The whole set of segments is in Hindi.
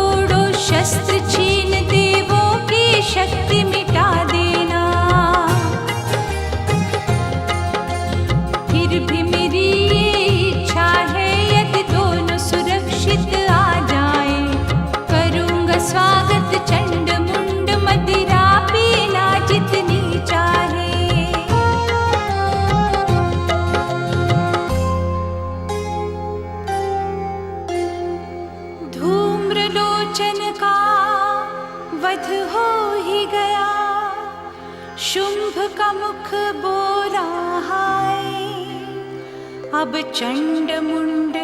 तोड़ो शस्त्र छीन देवों की शक्ति मिटा देना। फिर भी मेरी ये इच्छा है यदि दोनों सुरक्षित आ जाए, करूँगा स्वागत चंड मुंड मदिरा पीना जितनी चाहे। धूम्रलोचन का वध हो ही गया, शुंभ का मुख बोला हाय। अब चंड मुंड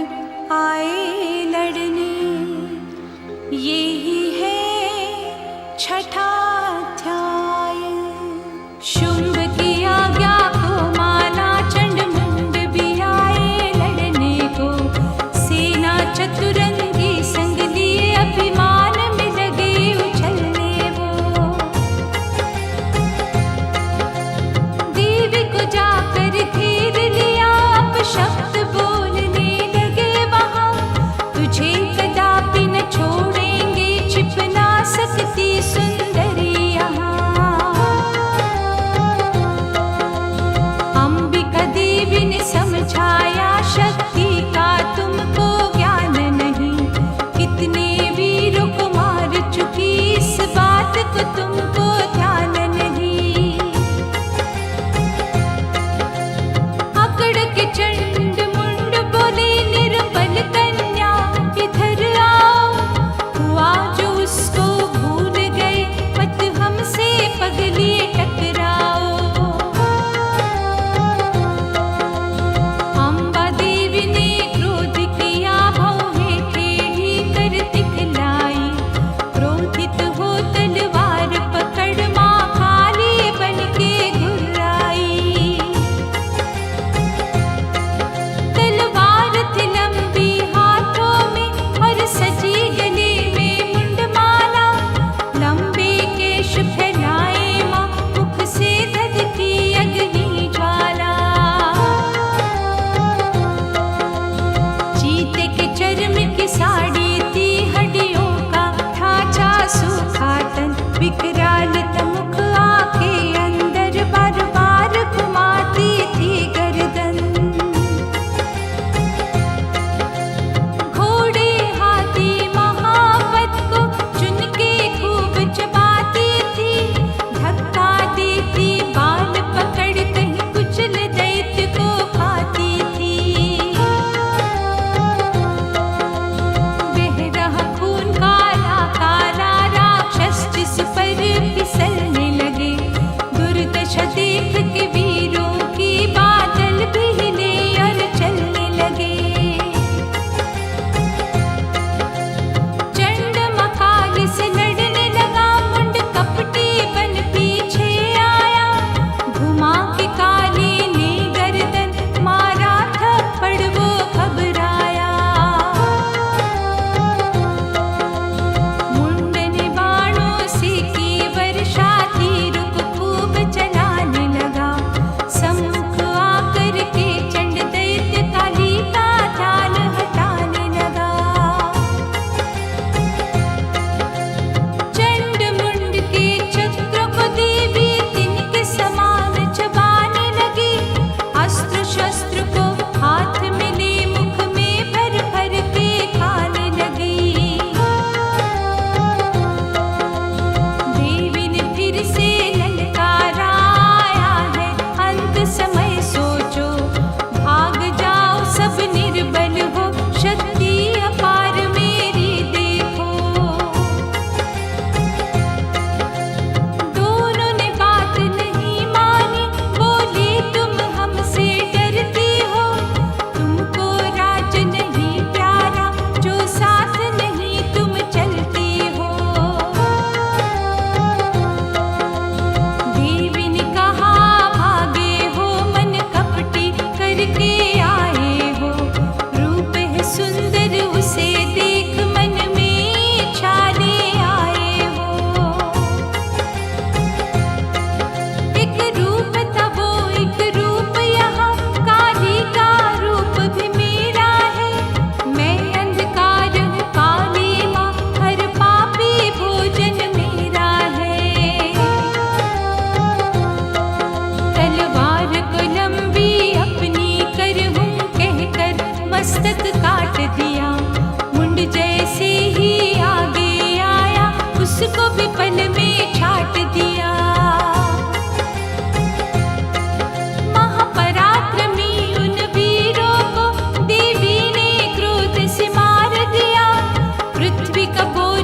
आए लड़ने, ये ही है छठा अध्याय। शुंभ की आज्ञा को माना, चंड मुंड भी आए लड़ने को। सेना चतुरंगी संग लिए अभिमान में लगे उछलने वो। देवी को जाकर घेर लिया, अपशब्द बोलने लगे वहाँ। तुझे कदापि न छोड़ेंगे, छिप ना सकती सुंदर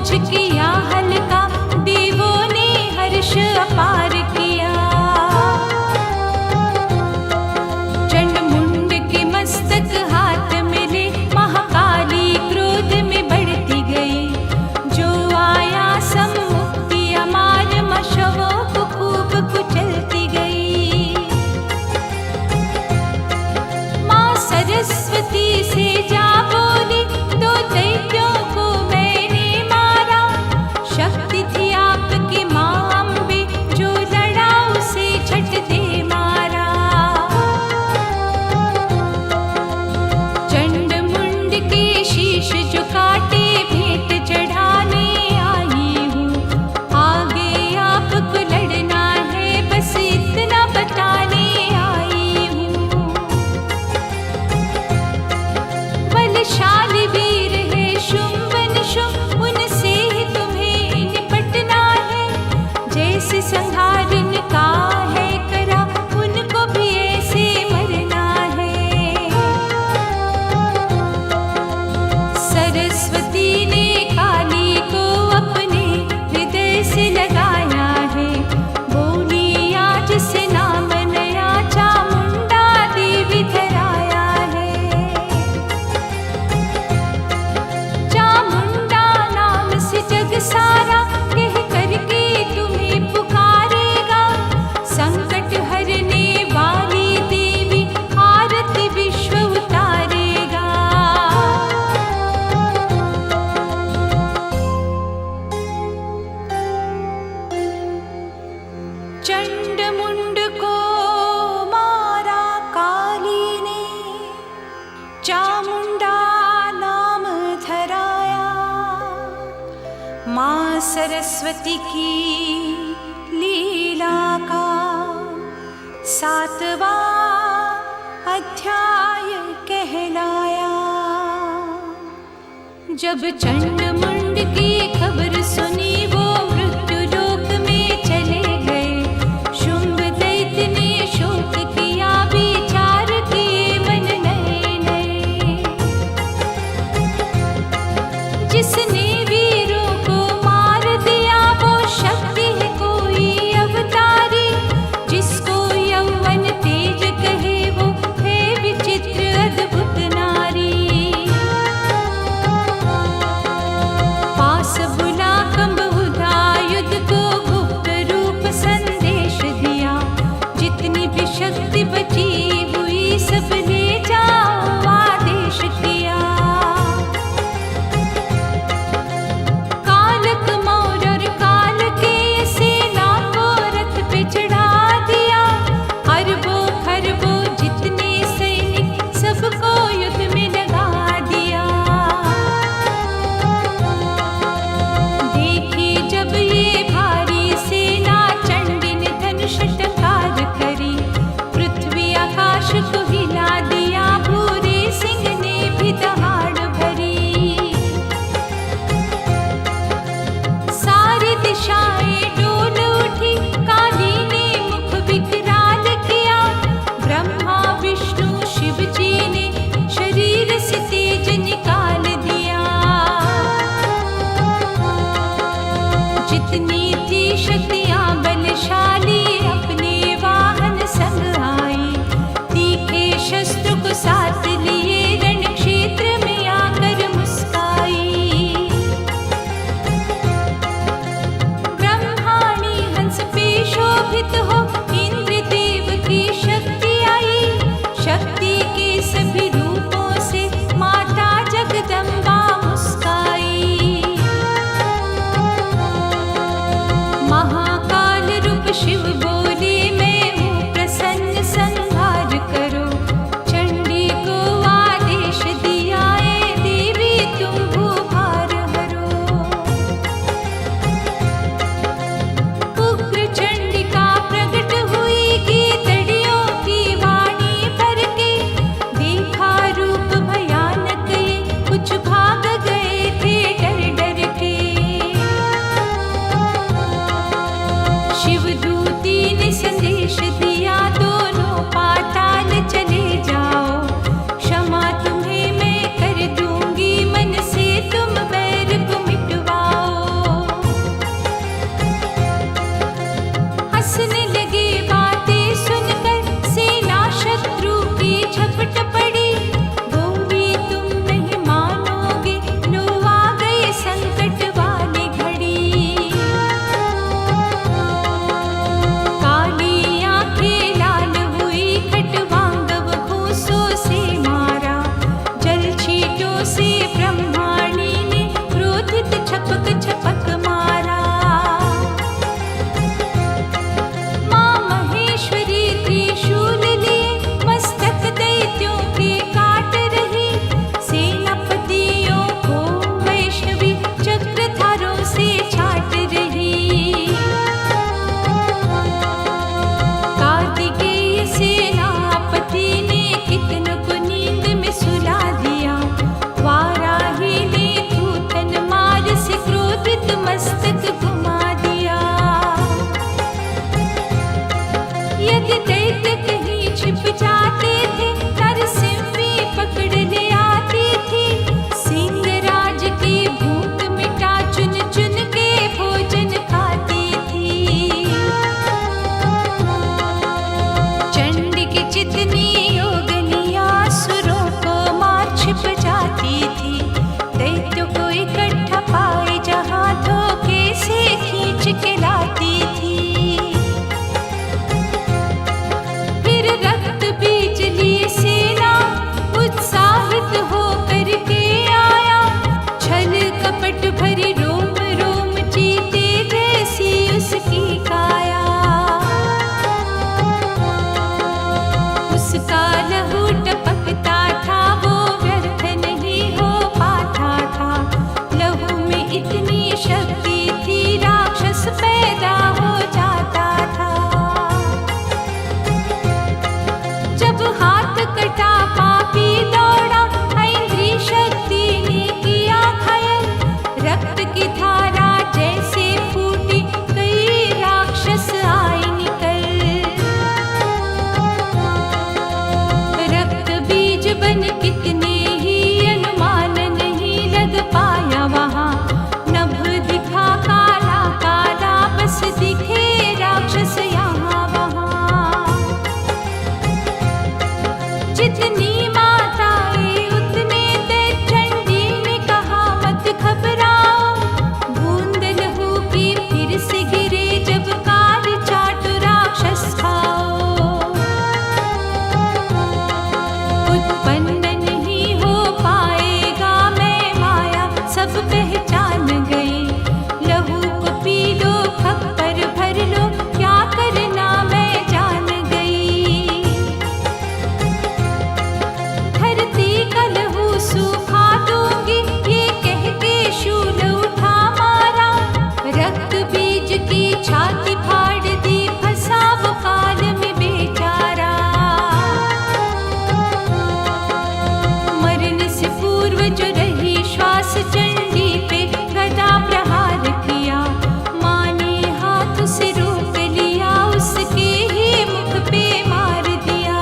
बोझ किया हल्का, देवों ने हर्ष अपार किया। चंड मुंड के मस्तक हाथ मिले, महाकाली क्रोध में बढ़ती गई। जो आया सम्मुख किया मार, मशवों को खूब कुचलती गई। माँ सरस्वती से जा बोली, दो दैत्यों को मैंने मारा। शक्ति थी आपकी माँ अम्बे, जो लड़ा उसे झट दे मारा। चंड मुंड के शीश जो काटे, भेंट चढ़ाने आई हूँ। आगे आपको लड़ना है, बस इतना बताने आई हूँ। बलशाली वीर है शुंभ निशुंभ, उनसे ही तुम्हें निपटना है। जैसे संहारन का है करा, उनको भी ऐसे मरना है। सरस्वती ने काली को अपने हृदय से लगाया है। बोली आज से नाम नया, चामुंडा देवी धराया है। चामुंडा नाम से जग सारा, कह करके तुम्हें पुकारेगा। संकट हरने वाली देवी, आरती विश्व उतारेगा। चंड मुंड को मारा काली ने, चामुंडा नाम धराया। माँ सरस्वती की लीला का 7वां अध्याय कहलाया। जब चंड मुंड की खबर सुनी, वो मृत्यु लोक में चले गए। शुंभ दैत्य ने शोक किया, विचार किए मन नए नए। जिसने वीरों को मार दिया, वो शक्ति है कोई अवतारी। जिसको यौवन तेज कहे, वो है विचित्र अद्भुत नारी। पास बुला कंबहुधा युद्ध को गुप्त रूप संदेश दिया। जितनी भी शक्ति बची हुई, सब ले जाओ आदेश किया। कालक मौर और काल के सेना को रथ पे चढ़ा दिया। अरबों खरबों जितने सैनिक, सबको युद्ध में लगा दिया। देखी जब ये भारी सेना, चंडी ने धनुष टकार करी। पृथ्वी आकाश को हिला दिया, भूरे सिंह ने भी दहाड़ भरी। सारी दिशाएं डोल उठी, काली ने मुख विकराल किया। ब्रह्मा विष्णु शिव जी ने शरीर से तेज निकाल दिया। जितनी थी शक्तियां बलशाली, अपने वाहन संग आई। तीखे शस्त्र को साथ लिए, रण क्षेत्र में आकर मुस्काई। ब्रह्माणी हंस पे शोभित हो, इंद्रदेव की शक्ति आई। शक्ति के सभी रूपों से माता जगदम्बा मुस्काई। महाकाल रूप शिव बोले, मैं हूँ प्रसन्न, संहार करो। चंडी को आदेश दिया, ए देवी तुम भूभार हरो। उग्र चंडिका प्रगट छपक छपक मारा। माँ महेश्वरी त्रिशूल लिए मस्तक दैत्यों के काट रही। सेनापतियों को वैष्णवी चक्रधारों से छाट रही। कार्तिकेय सेनापति ने कितनों को नींद में सुला दिया। वाराही ने थूथन मार से क्रोधित मस्तक घुमा दिया। यदि दैत्य कहीं छिप जाते थे नरसिंही पकड़ ले आती थी। सिंहराज की भूख मिटा चुन चुन के भोजन खाती थी। चंडी की जितनी योगनियां असुरों को मार छिप जाती थी। दैत्यों को इकट्ठा पाए जहां धोखे से खींच के लाती थी। फिर रक्त बीज लिए सेना उत्साहित होकर के आया। छल कपट भरी रोम रोम चीते जैसी उसकी काया। उसका लहू टपकता था वो व्यर्थ नहीं हो पाता था। लहू में इतनी शक्ति थी राक्षस पैदा हो जाता था। जब हाथ कटा पापी दौड़ा ऐन्द्री शक्ति ने किया घायल। रक्त की धारा जैसे फूटी कई राक्षस आए निकल। रक्त बीज बन कितने ही अनुमान नहीं लग पाया वहां। नभ दिखा काला काला बस दिखे राक्षस यहाँ वहां। जितनी माताएं उतने तेज चंडी ने कहा मत घबराओ। बूंद लहू की फिर से गिरे जब काल चाटु राक्षस खाओ। उत्पन्न नहीं हो पाएगा मैं माया सब पहचान गई। लहू को पी लो खप्पर भर लो क्या करना मैं जान गई। धरती का लहू सूखा दूंगी ये कह के शूल उठा मारा। रक्त बीज की छाती फाड़ दी फंसा वो काल में बेचारा। मरने से पूर्व जो रही श्वास चंडी पे गदा प्रहार किया। माँ ने हाथ से रोक लिया उसके ही मुख पे मार दिया।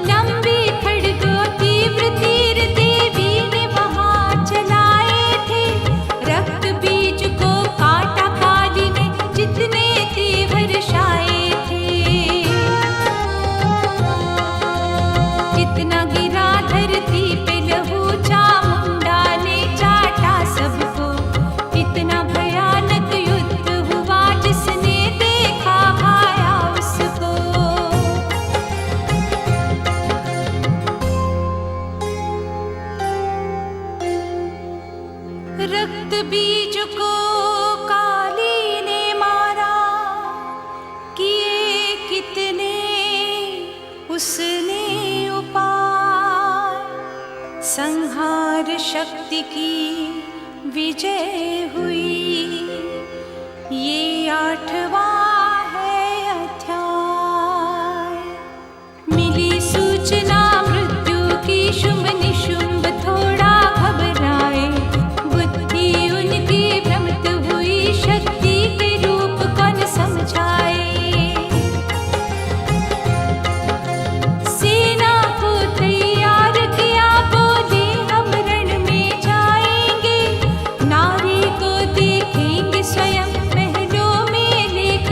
लंबी खड्ग तीव्र तीर देवी ने वहां चलाए थे। रक्त बीज को काटा काली ने जितने तीर वर्षाए थे। जितना गिरा धरती पे लहू चामुंडा ने चाटा सबको। इतना भयानक युद्ध हुआ जिसने देखा भाया उसको। रक्त बीज को काली ने मारा। किए कितने उसने उपाय। संहार शक्ति की विजय हुई। ये 8वां है अध्याय। मिली सूचना मृत्यु की शुंभ निशुंभ थोड़ा घबराए। बुद्धि उनकी भ्रमित हुई शक्ति के रूप कौन समझाए। सेना को तैयार किया बोले हम रण में जाएंगे। नारी को देखेंगे स्वयं महलों में लेकर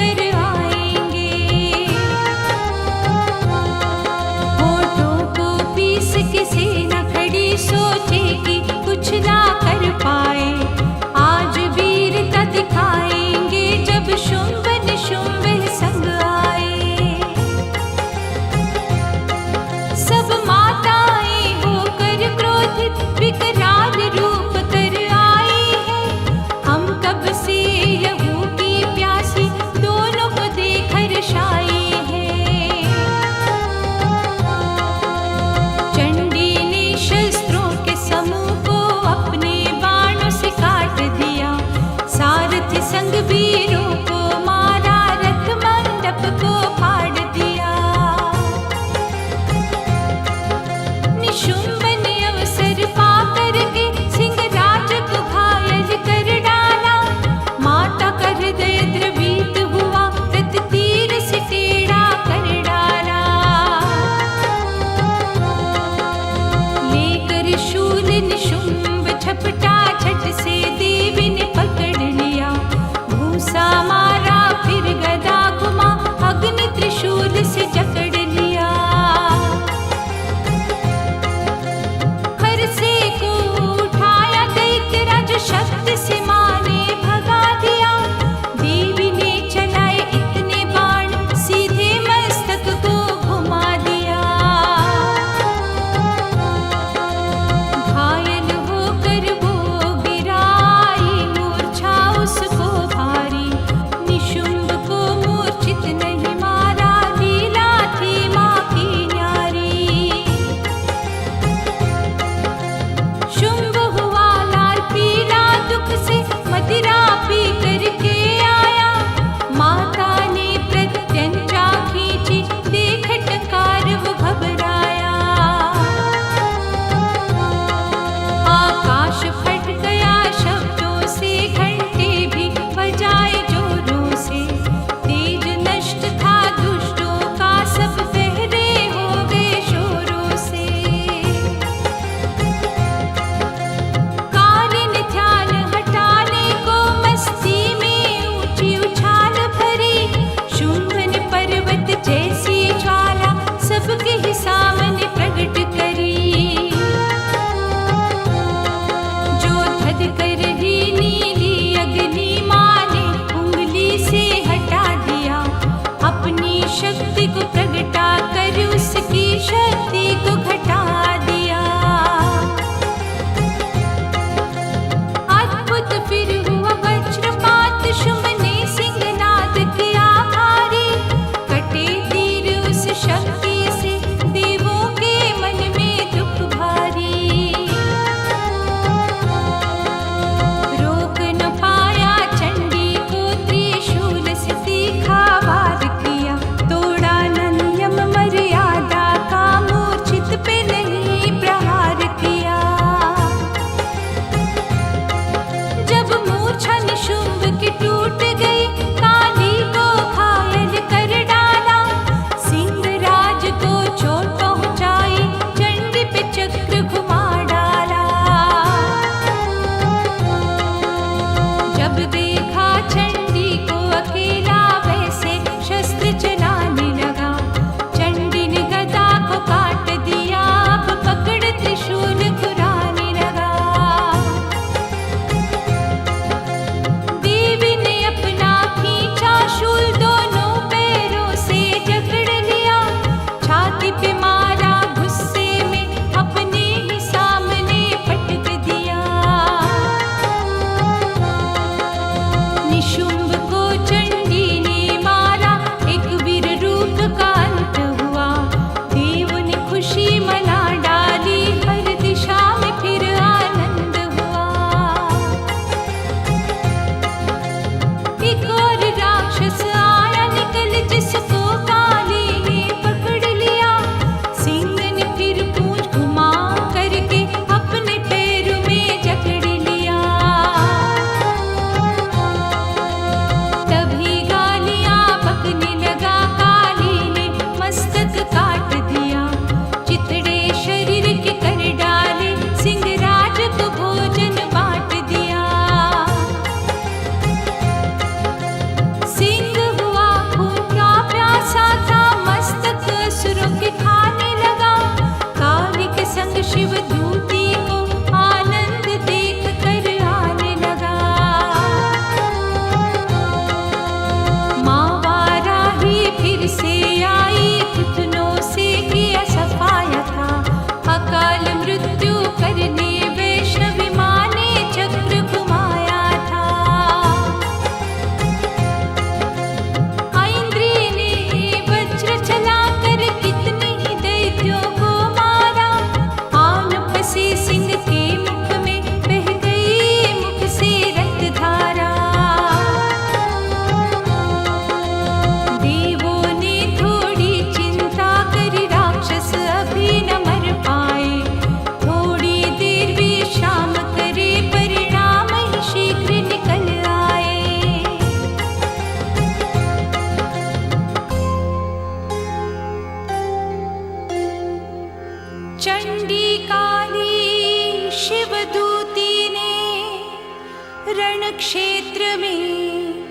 क्षेत्र में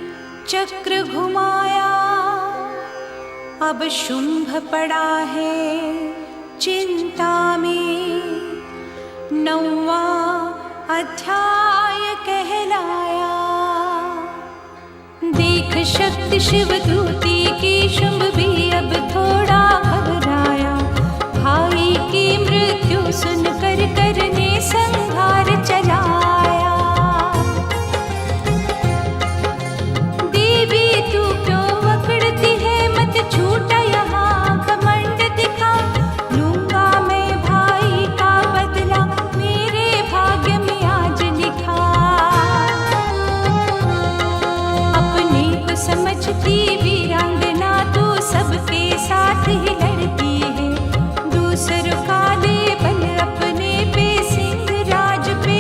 चक्र घुमाया, अब शुंभ पड़ा है चिंता में। 9वां अध्याय कहलाया। देख शक्ति शिवदूती की, शुंभ भी अब थोड़ा घबराया। भाई की मृत्यु सुनकर करने संहार चलाया। देवी तू क्यों अकड़ती है, मत छूटा यहाँ घमंड दिखा। लूंगा मैं भाई का बदला, मेरे भाग्य में आज लिखा। अपने को समझती वीरांगना, तू सबके साथ ही लड़ती है। दूसरों का लेबल अपने पे, सिंह राज पे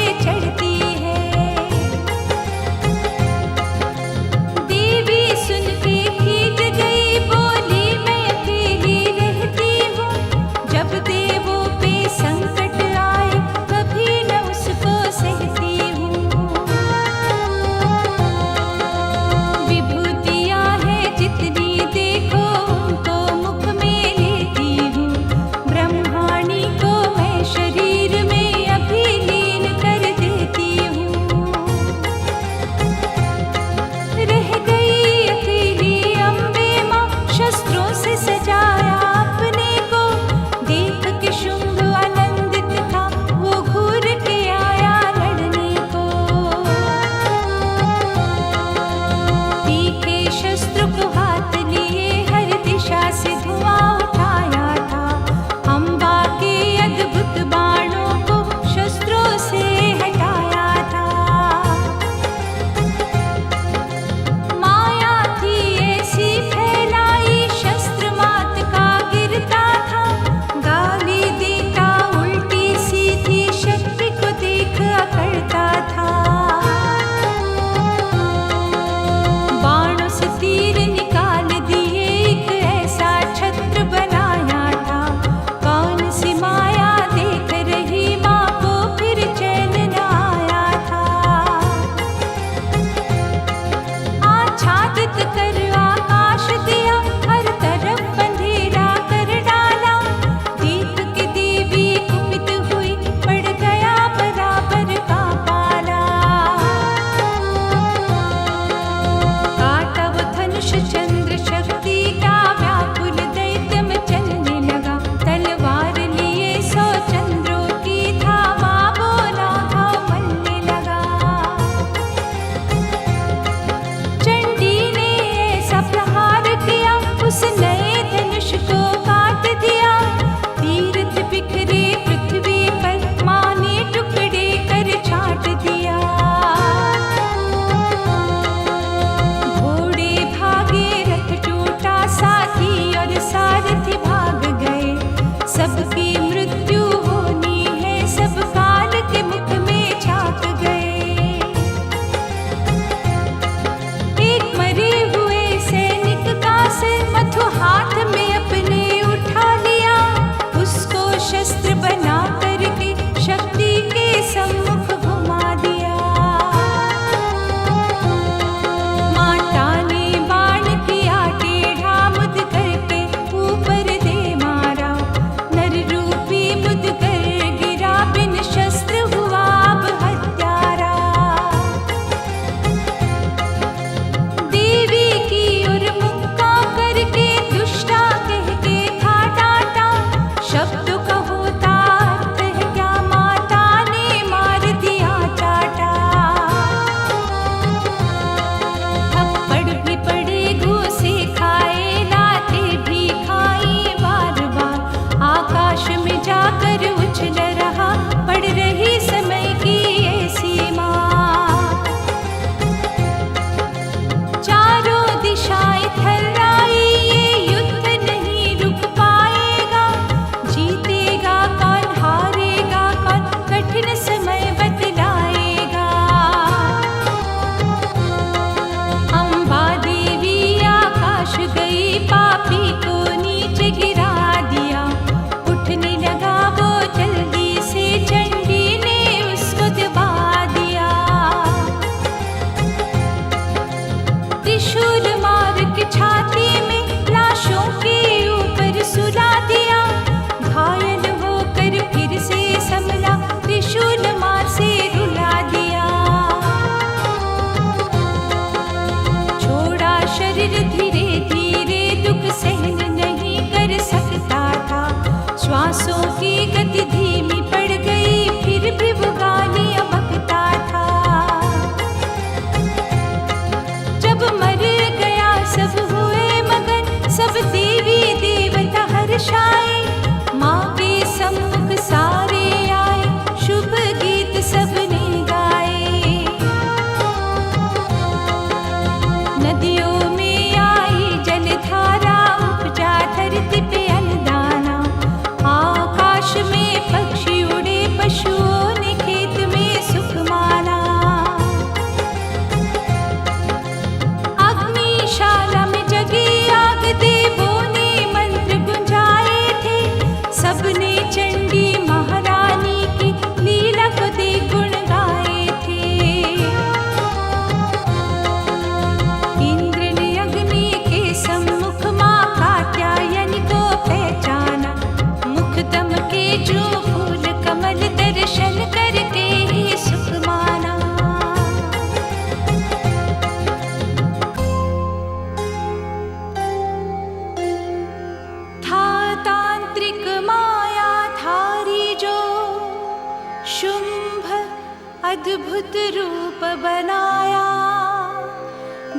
अद्भुत रूप बनाया,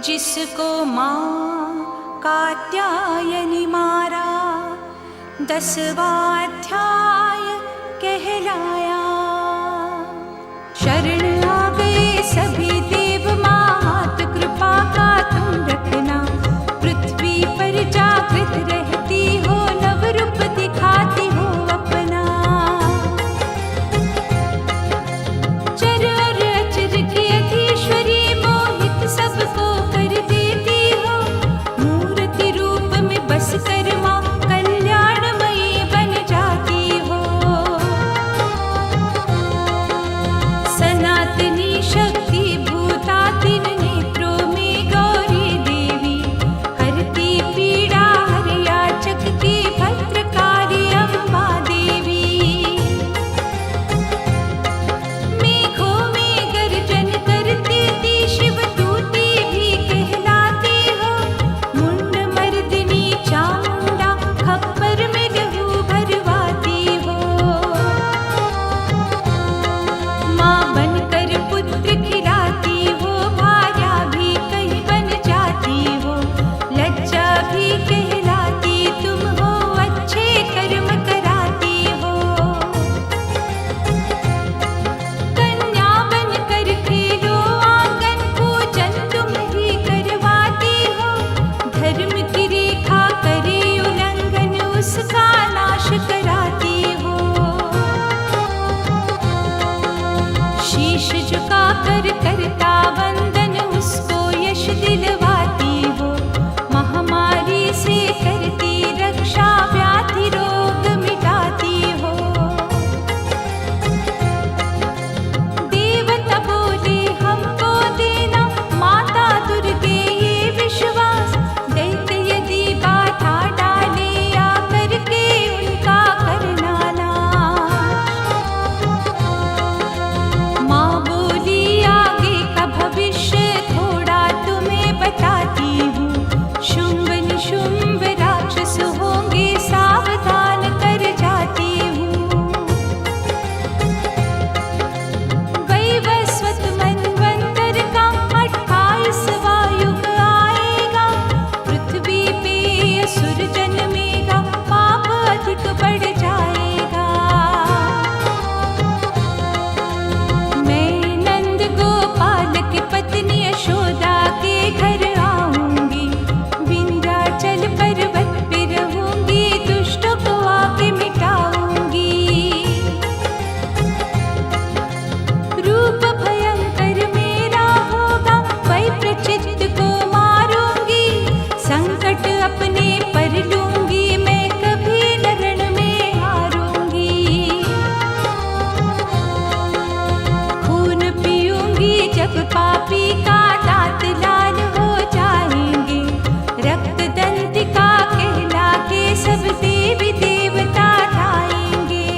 जिसको माँ कात्यायनी मारा 10वां अध्याय कहलाया। शरण आ गए सभी देव मात, कृपा का तुम रखना, पृथ्वी पर जागृत रहती हो, नव रूप दिखाती हो अपना। चर और अचर की अधीश्वरी, मोहित सबको कर देती हो, मूर्ति रूप में बस कर माँ कल्याणमयी बन जाती हो। सनातनी शक्ति भूता तीन नेत्रों में गौरी देवी, हरती पीड़ा हर याचक की, भद्रकाली अम्बा देवी। मेघों में गर्जन करती थी, शिव दूती भी कहलाती हो, मुंड मर्दिनी चामुंडा, खप्पर में लहू भरवाती हो। माँ बनकर पुत्र खिलाती हो, भार्या भी कहीं बन जाती हो, लज्जा भी कहलाती तुम हो, अच्छे कर्म कराती हो। कन्या बनकर खेलो आंगन, पूजन तुम ही करवाती हो, धर्म की रेखा करे उल्लंघन, उसका नाश कराती हो। शीश झुका कर करता वंदन, उसको यश दिलवाती हो, महामारी से करती रक्षा, व्याधि रोग मिटाती हो। देवता बोले हमको देना, माता दुर्गे ये विश्वास, दैत्य यदि बाधा डाले, या करके उनका करना नाश। माँ बोली आगे का भविष्य थोड़ा तुम्हें बताती हूँ, शुंभ निशुंभ राक्षस होंगे, सावधान कर जाती हूँ। वैवस्वत मनवंतर का 28वां युग आएगा, पृथ्वी पे असुर जन्मेगा, पाप अधिक बढ़ जाएगा। मैं नंद गोपाल की पत्नी यशोदा के घर आऊंगी, विंध्याचल पर्वत पे रहूंगी, दुष्टों को आके मिटाऊंगी। रूप भयंकर मेरा होगा, वही प्रचित्त को मारूंगी, संकट अपने पर लूंगी, मैं कभी लरण में हारूंगी। खून पीऊंगी जब पापी का, दांत लाल हो जाएंगे, रक्त दंतिका कहला के सब देवी देवता ढाएंगे।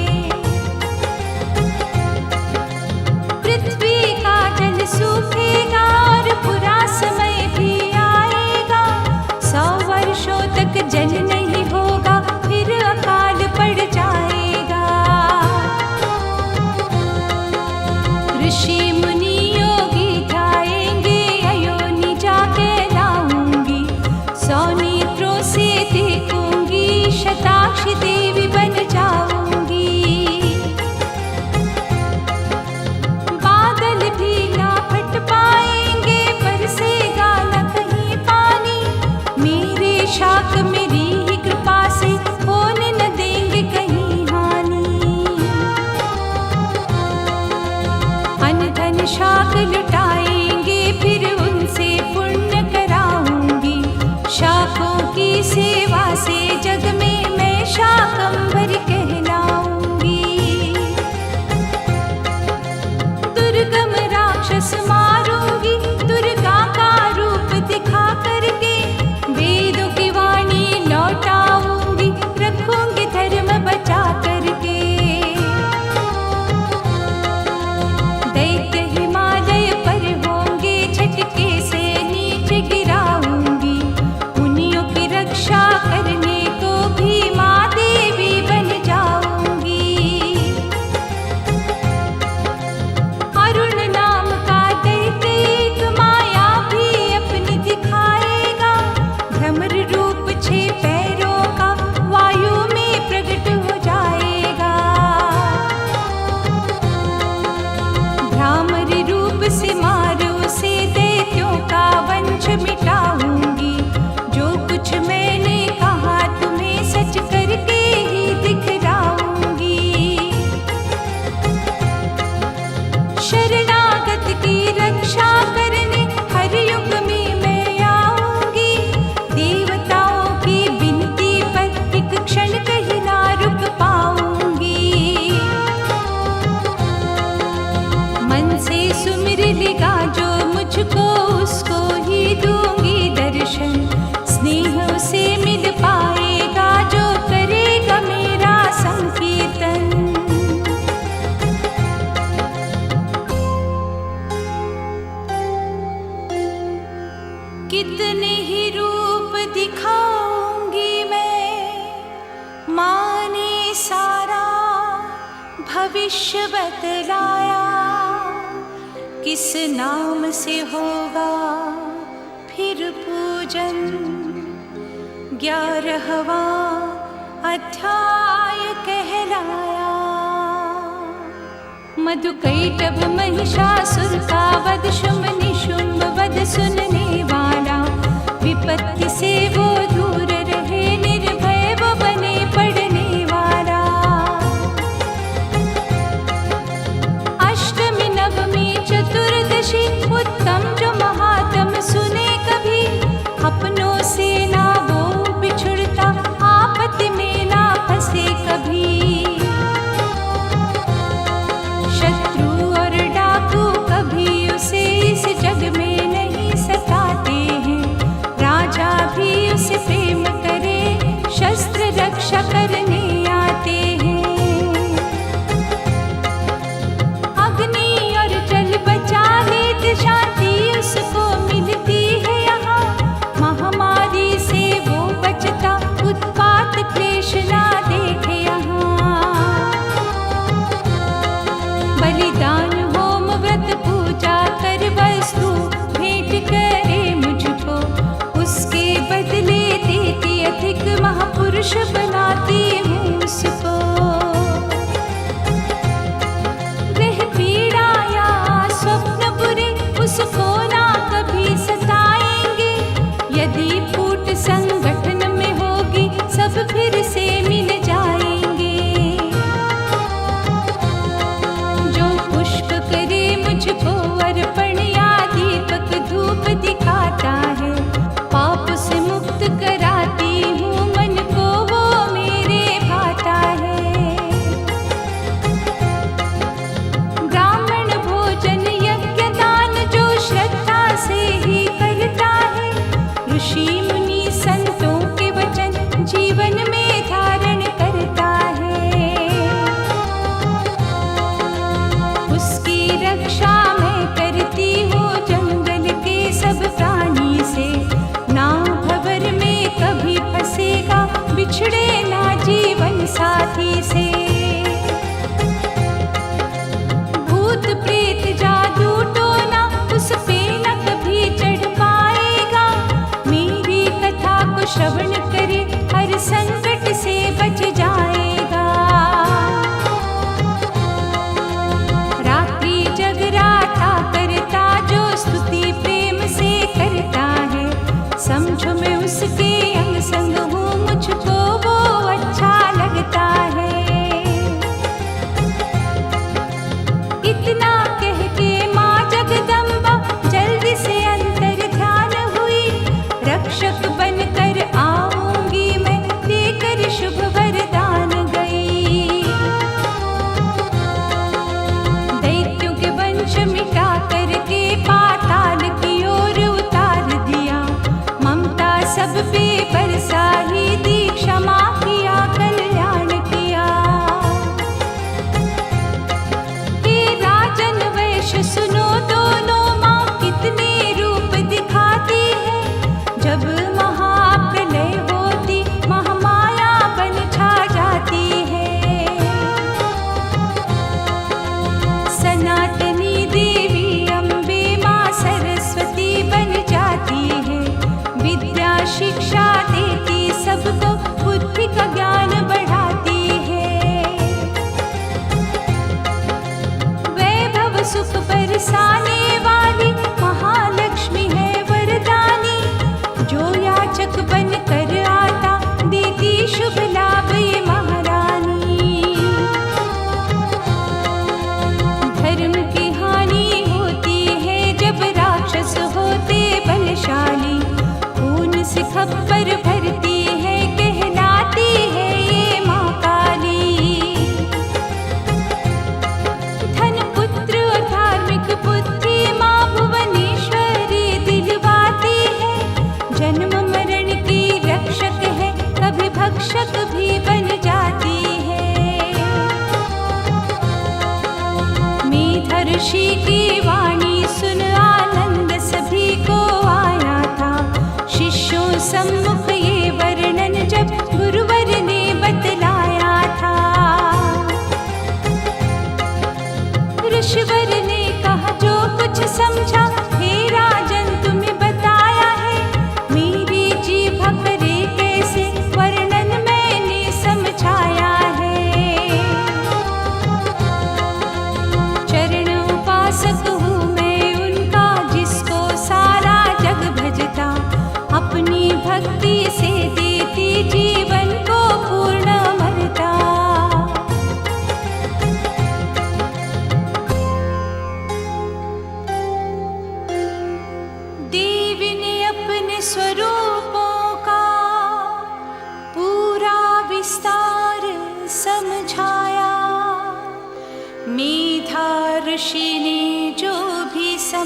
पृथ्वी का जल सूखेगा और बुरा समय भी आएगा, 100 वर्षों तक जल नहीं होगा, फिर अकाल पड़ जाएगा। ऋषि मुनि योगी जाएंगे, अयोनि जाके लाऊंगी, 100 नेत्रों से देखूंगी, शताक्षी देवी बन जाऊंगी। बादल भी ना फट पाएंगे, बरसेगा न कहीं पानी, मेरे शाक मेरी ही कृपा से होने न देंगे कहीं हानि। अन्न धन शाक लुटाएंगे, फिर उनसे पुण्य कराऊंगी, शाकों की सेवा से जग में मैं शाकंभरी कहलाऊंगी। दुर्गम राक्षस मारूंगी, दुर्गा का रूप दिखा करके, वेदों की वाणी लौटाऊंगी, रखूंगी धर्म बचा करके। दैत्य हिमालय पर कितने ही रूप दिखाऊंगी मैं, माँ ने सारा भविष्य बतलाया। किस नाम से होगा फिर पूजन, 11वां अध्याय कहलाया। मधुकैटभ महिषासुर का वध, शुंभ निशुंभ वध सुनने वाला। विपत्ति से वो दूर रहे, निर्भय वो बने पढ़ने वाला। अष्टमी नवमी चतुर्दशी उत्तम जो महात्म सुने कभी। अपनों से ना वो बिछुड़ता, आपत्ति में ना फंसे कभी। शत्रु और डाकू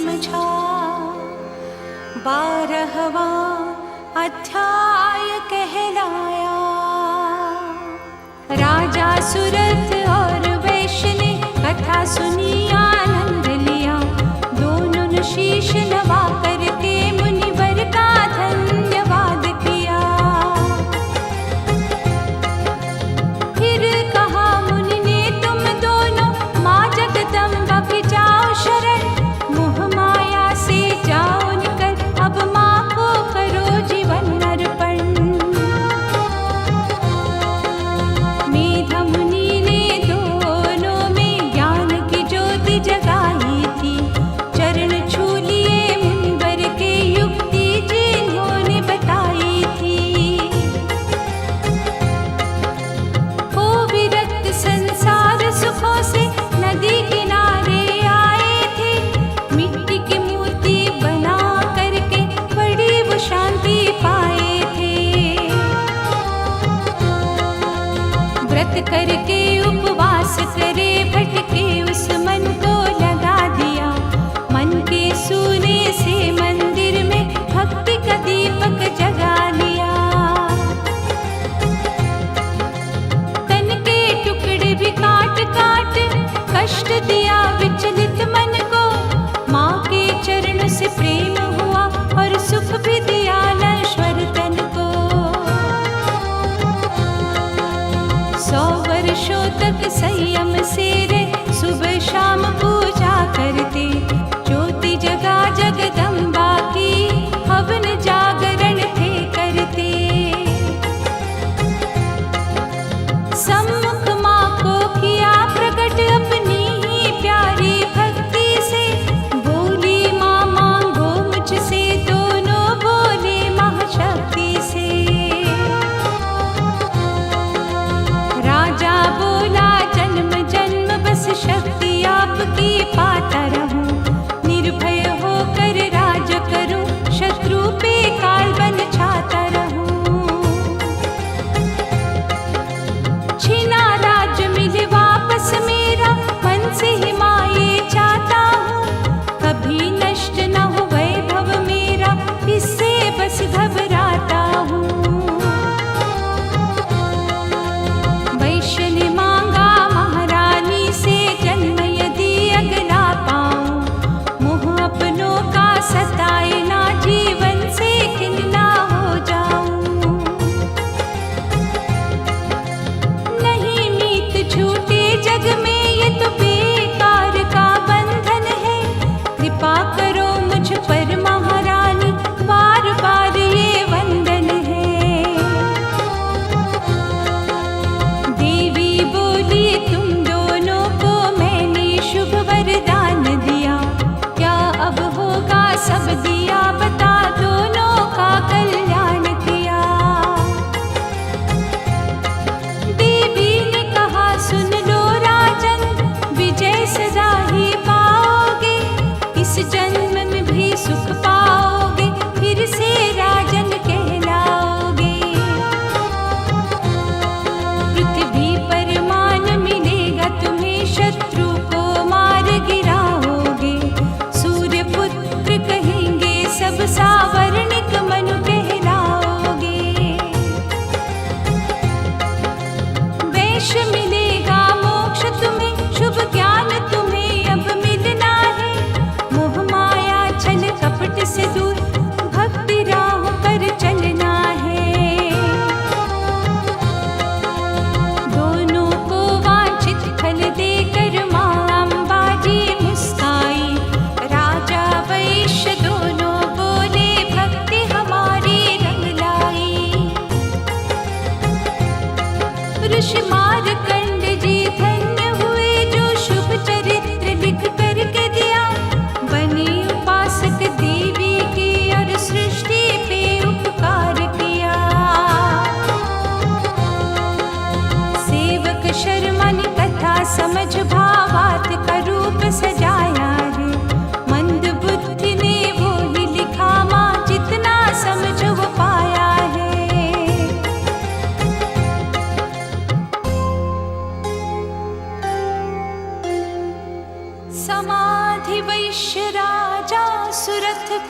समझा। 12वां अध्याय कहलाया। राजा सुरथ और वैश्य ने कथा सुनी, आनंद लिया। दोनों ने शीश नवा करके मुनिवर का धन्यवाद किया। फिर कहा मुनि ने, तुम दोनों माँ जगदम्बा की जाओ शरण। मोह माया से जाओ निकल, अब माँ को करो जीवन अर्पण। मेधा मुनि ने दोनों में ज्ञान की ज्योति जगाई थी। चरण छू लिए मुनिवर के, युक्ति जिन्होंने बताई थी। हो विरक्त संसार सुखों से नदी किनारे आए थे। मिट्टी की मूर्ति बना करके बड़ी वो शांति पाए थे। व्रत करके उपवास करे, भटके उस मन को लगा दिया। मन के सूने से मंदिर में भक्ति का दीपक जगा लिया। तन के टुकड़े भी काट काट कष्ट दिया विचलित मन को। माँ के चरण से प्रेम हुआ और सुख भी दिया नश्वर तन को। 100 वर्षों तक संयम से रहे, सुबह शाम पूजा करते। ज्योति जगा जगदम्बा की, हवन जागरण थे करते। सम्मुख माँ को किया प्रकट अपनी ही प्यारी भक्ति से। बोली माँ मांगो मुझसे, दोनों बोले महाशक्ति से। राजा बोला जन्म जन्म बस शक्ति आपकी पाता रहूं। निर्भय होकर राज करूं, शत्रु पे काल बन छाता रहूं। छीना राज मिले वापस मेरा, मन से ही माये चाहता हूँ। कभी नष्ट न हो वैभव मेरा, इससे बस घबराता हूँ। वैश्य ने मांगा महारानी से, जन्म यदि अगला पाऊं। मोह अपनों का सताए ना, जीवन से खिलना हो जाऊं। नहीं मीत झूठे जग में, ये तो बेकार का बंधन है। कृपा करो मुझ पर महारानी, बार बार ये वंदन है। देवी बोली तुम दोनों को मैंने शुभ वरदान दिया। क्या अब होगा सब दिया, बता दोनों का कल्याण किया। देवी ने कहा सुन लो राजन, विजय सदा ही पाओगे। इस जन्म में भी सुख पाओगे, फिर से राजन कहलाओगे। पृथ्वी पर मान मिलेगा तुम्हें, शत्रु को मार गिराओगे। सूर्य पुत्र कहेंगे सब, सावर्णिक मनु कहलाओगे। वैश्य मिलेगा मोक्ष तुम्हें, शुभ ज्ञान तुम्हें अब मिलना है। मोह माया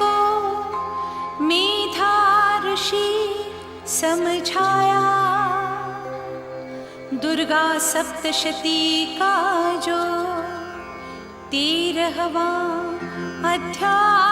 को मेधा ऋषि समझाया। दुर्गा सप्तशती का जो 13वां अध्याय